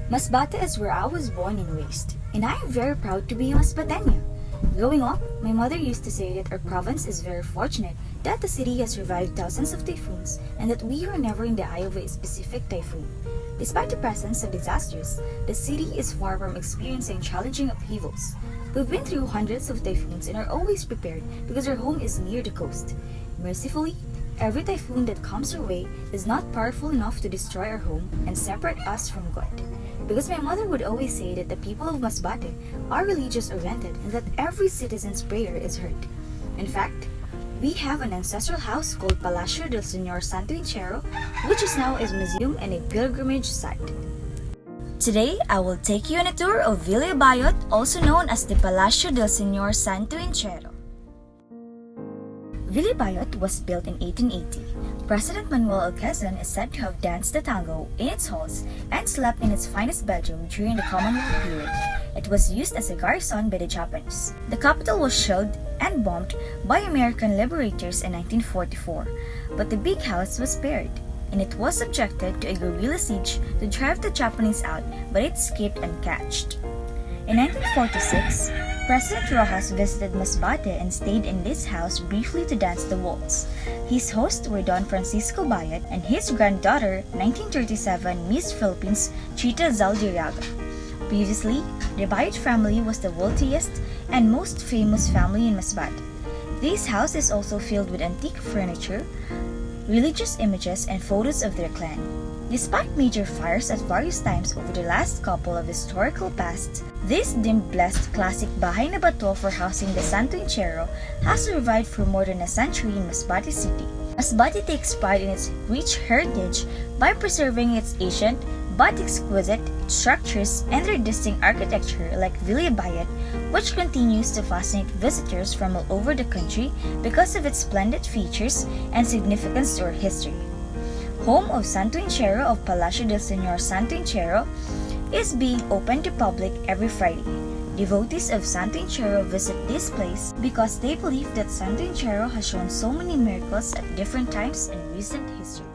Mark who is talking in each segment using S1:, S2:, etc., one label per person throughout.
S1: Masbate is where I was born and raised, and I am very proud to be a Masbateño. Growing up, my mother used to say that our province is very fortunate that the city has survived thousands of typhoons and that we are never in the eye of a specific typhoon. Despite the presence of disasters, the city is far from experiencing challenging upheavals. We've been through hundreds of typhoons and are always prepared because our home is near the coast. Mercifully, every typhoon that comes our way is not powerful enough to destroy our home and separate us from God. Because my mother would always say that the people of Masbate are religious-oriented and that every citizen's prayer is heard. In fact, we have an ancestral house called Palacio del Señor Santo, which is now a museum and a pilgrimage site. Today, I will take you on a tour of Villa Bayot, also known as the Palacio del Señor Santo. Villa Bayot was built in 1880. President Manuel Quezon is said to have danced the tango in its halls and slept in its finest bedroom during the Commonwealth period. It was used as a garrison by the Japanese. The capital was shelled and bombed by American liberators in 1944, but the big house was spared, and it was subjected to a guerrilla siege to drive the Japanese out, but it escaped uncatched. In 1946, President Rojas visited Masbate and stayed in this house briefly to dance the waltz. His hosts were Don Francisco Bayot and his granddaughter, 1937 Miss Philippines, Chita Zaldiriaga. Previously, the Bayot family was the wealthiest and most famous family in Masbate. This house is also filled with antique furniture, religious images, and photos of their clan. Despite major fires at various times over the last couple of historical pasts, this dim-blessed classic bahay na bato for housing the Santo Entierro has survived for more than a century in Masbate City. Masbate takes pride in its rich heritage by preserving its ancient but exquisite structures and their distinct architecture like Villa Bayot, which continues to fascinate visitors from all over the country because of its splendid features and significance to our history. Home of Santo Entierro of Palacio del Señor Santo is being open to public every Friday. Devotees of Santo Entierro visit this place because they believe that Santo Entierro has shown so many miracles at different times in recent history.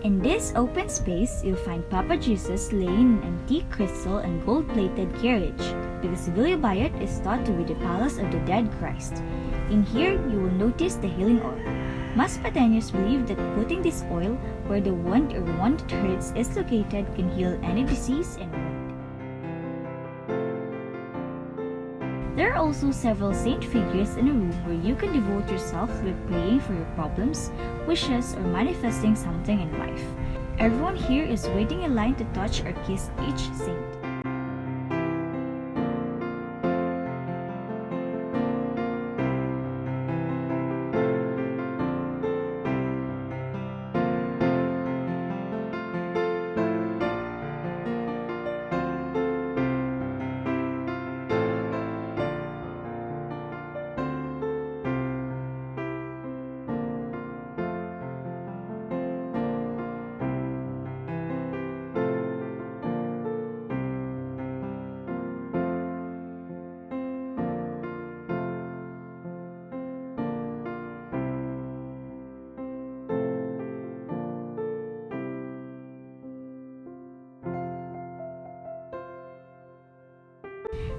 S1: In this open space, you'll find Papa Jesus laying an antique crystal and gold-plated carriage, because Villa Bayot is thought to be the palace of the dead Christ. In here, you will notice the healing oil. Masbateños believe that putting this oil where the wound or one that hurts is located can heal any disease and wound. There are also several saint figures in a room where you can devote yourself with praying for your problems, wishes, or manifesting something in life. Everyone here is waiting in line to touch or kiss each saint.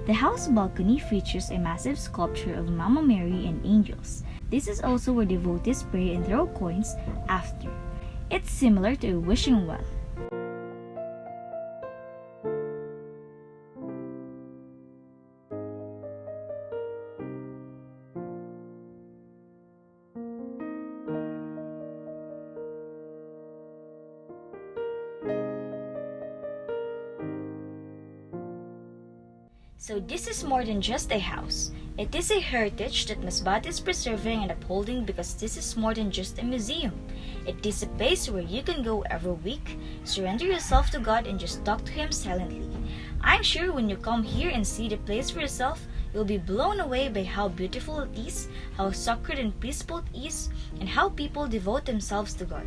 S1: The house balcony features a massive sculpture of Mama Mary and angels. This is also where devotees pray and throw coins after. It's similar to a wishing well. So this is more than just a house. It is a heritage that Masbate is preserving and upholding, because this is more than just a museum. It is a place where you can go every week, surrender yourself to God, and just talk to Him silently. I'm sure when you come here and see the place for yourself, You'll be blown away by how beautiful it is, how sacred and peaceful it is, and how people devote themselves to God.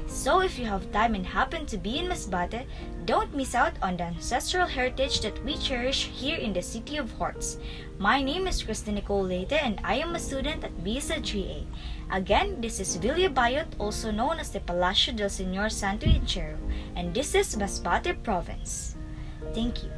S1: So if you have time and happen to be in Masbate, don't miss out on the ancestral heritage that we cherish here in the City of Hearts. My name is Krista Nicole Leite and I am a student at BSA 3A. Again, this is Villa Bayot, also known as the Palacio del Señor Santo Entierro, and this is Masbate Province. Thank you.